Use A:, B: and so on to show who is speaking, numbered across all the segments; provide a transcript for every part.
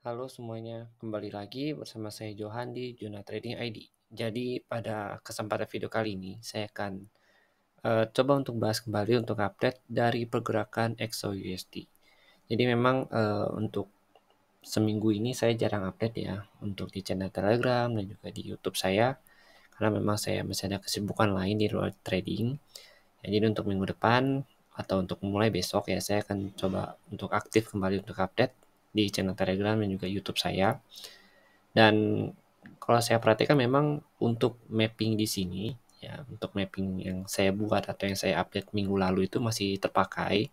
A: Halo semuanya, kembali lagi bersama saya Johan di Juna Trading ID. Jadi pada kesempatan video kali ini saya akan coba untuk bahas kembali untuk update dari pergerakan XOUSD. Jadi memang untuk seminggu ini saya jarang update ya untuk di channel Telegram dan juga di YouTube saya karena memang saya masih ada kesibukan lain di luar trading. Ya, jadi untuk minggu depan atau untuk mulai besok ya saya akan coba untuk aktif kembali untuk update di channel Telegram dan juga YouTube saya. Dan kalau saya perhatikan memang untuk mapping di sini, ya untuk mapping yang saya buat atau yang saya update minggu lalu itu masih terpakai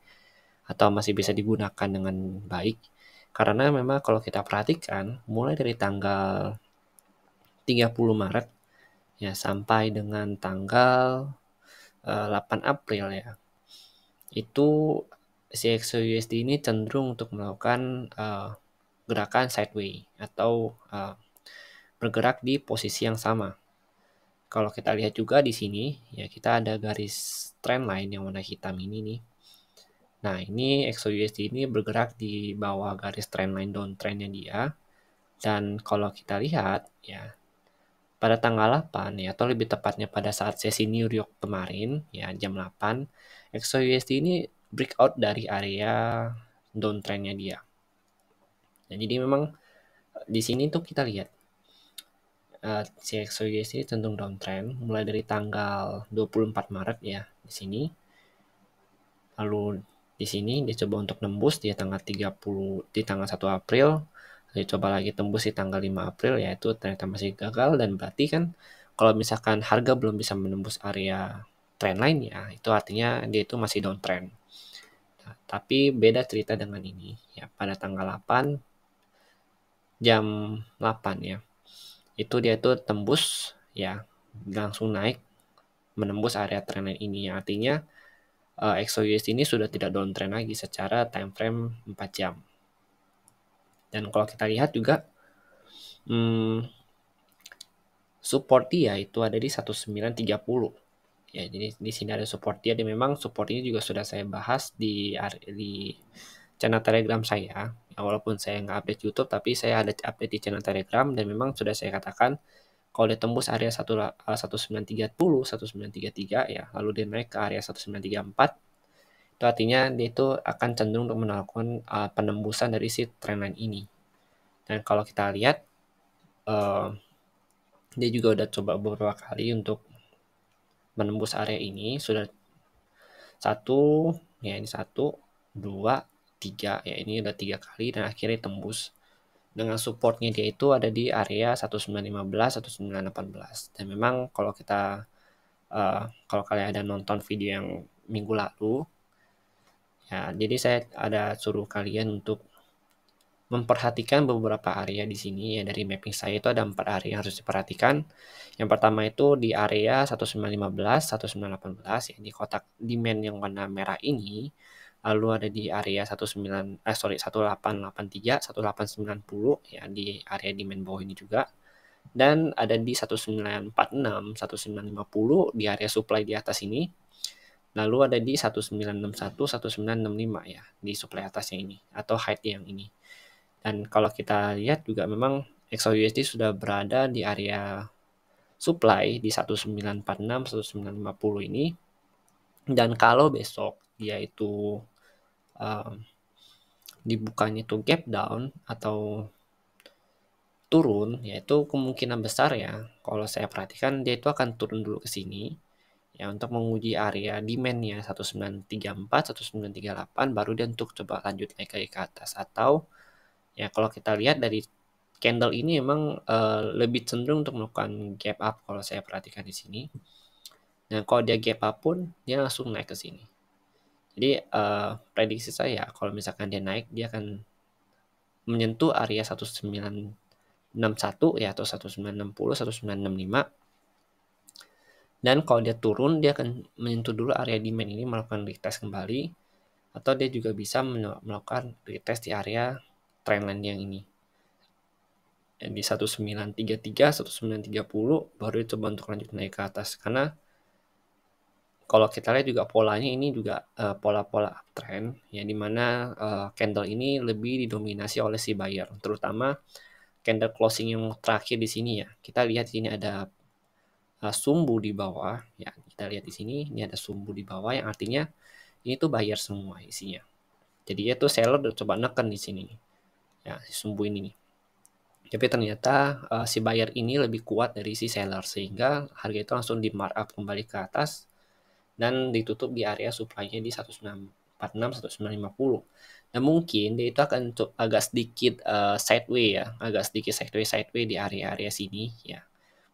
A: atau masih bisa digunakan dengan baik. Karena memang kalau kita perhatikan, mulai dari tanggal 30 Maret ya sampai dengan tanggal 8 April ya, itu CXUSD ini cenderung untuk melakukan gerakan sideways atau bergerak di posisi yang sama. Kalau kita lihat juga di sini, ya kita ada garis trend line yang warna hitam ini nih. Nah, ini XOUSD ini bergerak di bawah garis trend line downtrendnya dia. Dan kalau kita lihat, ya pada tanggal 8 ya, atau lebih tepatnya pada saat sesi New York kemarin, ya jam 8, XOUSD ini breakout dari area downtrendnya dia. Nah, jadi memang di sini tuh kita lihat CXOUSD cenderung downtrend mulai dari tanggal 24 Maret ya di sini. Lalu di sini dia coba untuk nembus di tanggal 30 di tanggal 1 April. Lalu coba lagi tembus di tanggal 5 April yaitu ternyata masih gagal dan berarti kan kalau misalkan harga belum bisa menembus area trendline ya itu artinya dia itu masih downtrend. Nah, tapi beda cerita dengan ini ya pada tanggal 8 jam 8 ya. Itu dia itu tembus ya langsung naik menembus area trendline ini yang artinya XOUSD ini sudah tidak downtrend lagi secara time frame 4 jam. Dan kalau kita lihat juga support dia itu ada di 1930. Ya, jadi di sini ada support dia dan memang support ini juga sudah saya bahas di channel Telegram saya. Ya, walaupun saya nggak update YouTube tapi saya ada update di channel Telegram dan memang sudah saya katakan kalau dia tembus area 1930, 1933 ya, lalu dia naik ke area 1934 itu artinya dia itu akan cenderung untuk melakukan penembusan dari si trendline ini. Dan kalau kita lihat dia juga udah coba beberapa kali untuk menembus area ini sudah satu ya ini satu dua tiga ya ini udah 3 kali dan akhirnya tembus dengan supportnya dia itu ada di area 1915 1918 dan memang kalau kita kalau kalian ada nonton video yang minggu lalu ya jadi saya ada suruh kalian untuk memperhatikan beberapa area di sini ya dari mapping saya itu ada 4 area yang harus diperhatikan. Yang pertama itu di area 1915, 1918 ya di kotak demand yang warna merah ini. Lalu ada di area 1883, 1890 ya di area demand bawah ini juga. Dan ada di 1946, 1950 di area supply di atas ini. Lalu ada di 1961, 1965 ya di supply atasnya ini atau height yang ini. Dan kalau kita lihat juga memang XAUSD sudah berada di area supply di 1946, 1950 ini. Dan kalau besok dia itu dibukanya itu gap down atau turun, yaitu kemungkinan besar ya, kalau saya perhatikan dia itu akan turun dulu ke sini ya untuk menguji area demandnya 1934, 1938 baru dia untuk coba lanjut naik lagi ke atas atau ya kalau kita lihat dari candle ini memang lebih cenderung untuk melakukan gap up kalau saya perhatikan di sini. Dan kalau dia gap up pun dia langsung naik ke sini. Jadi prediksi saya kalau misalkan dia naik dia akan menyentuh area 1961 ya atau 1960, 1965. Dan kalau dia turun dia akan menyentuh dulu area demand ini melakukan retest kembali atau dia juga bisa melakukan retest di area trendline yang ini. Di 1933, 1930 baru coba untuk lanjut naik ke atas karena kalau kita lihat juga polanya ini juga pola-pola uptrend ya, dimana candle ini lebih didominasi oleh si buyer, terutama candle closing yang terakhir di sini ya. Kita lihat sini ada sumbu di bawah ya. Kita lihat di sini ini ada sumbu di bawah yang artinya ini tuh buyer semua isinya. Jadi ya tuh seller udah coba neken di sini ya, si sumbu ini nih. Tapi ternyata si buyer ini lebih kuat dari si seller sehingga harga itu langsung di markup kembali ke atas dan ditutup di area supply-nya di 1946 1950. Dan mungkin dia itu akan agak sedikit sideways ya, agak sedikit sideways di area-area sini ya.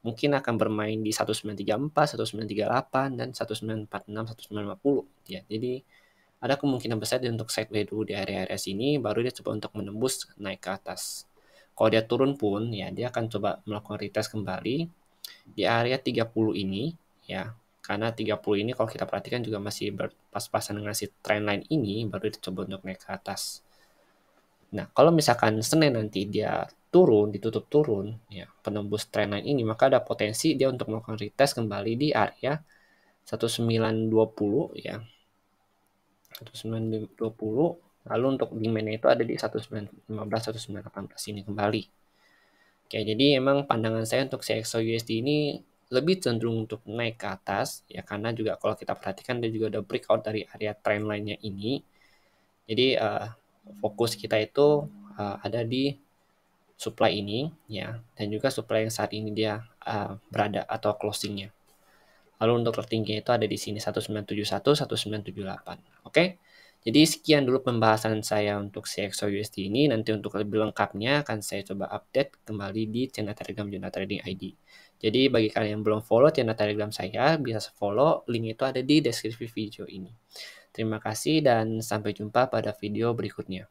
A: Mungkin akan bermain di 1934, 1938 dan 1946 1950 ya. Jadi ada kemungkinan besar dia untuk sideways dulu di area-area sini, baru dia coba untuk menembus naik ke atas. Kalau dia turun pun ya dia akan coba melakukan retest kembali di area 30 ini ya. Karena 30 ini kalau kita perhatikan juga masih berpas-pasan dengan si trendline ini, baru dia coba untuk naik ke atas. Nah, kalau misalkan Senin nanti dia turun, ditutup turun, ya, penembus trendline ini, maka ada potensi dia untuk melakukan retest kembali di area 1920 ya. 1920, lalu untuk demand itu ada di 1915 1918 ini kembali. Oke, jadi emang pandangan saya untuk CXO USD ini lebih cenderung untuk naik ke atas ya, karena juga kalau kita perhatikan dia juga udah breakout dari area trendline-nya ini. Jadi fokus kita itu ada di supply ini ya, dan juga supply yang saat ini dia berada atau closingnya. Lalu untuk tertinggi itu ada di sini 1971 1978. Oke. Jadi sekian dulu pembahasan saya untuk CXO USD ini. Nanti untuk lebih lengkapnya akan saya coba update kembali di channel Telegram Juna Trading ID. Jadi bagi kalian yang belum follow channel Telegram saya, bisa follow, link itu ada di deskripsi video ini. Terima kasih dan sampai jumpa pada video berikutnya.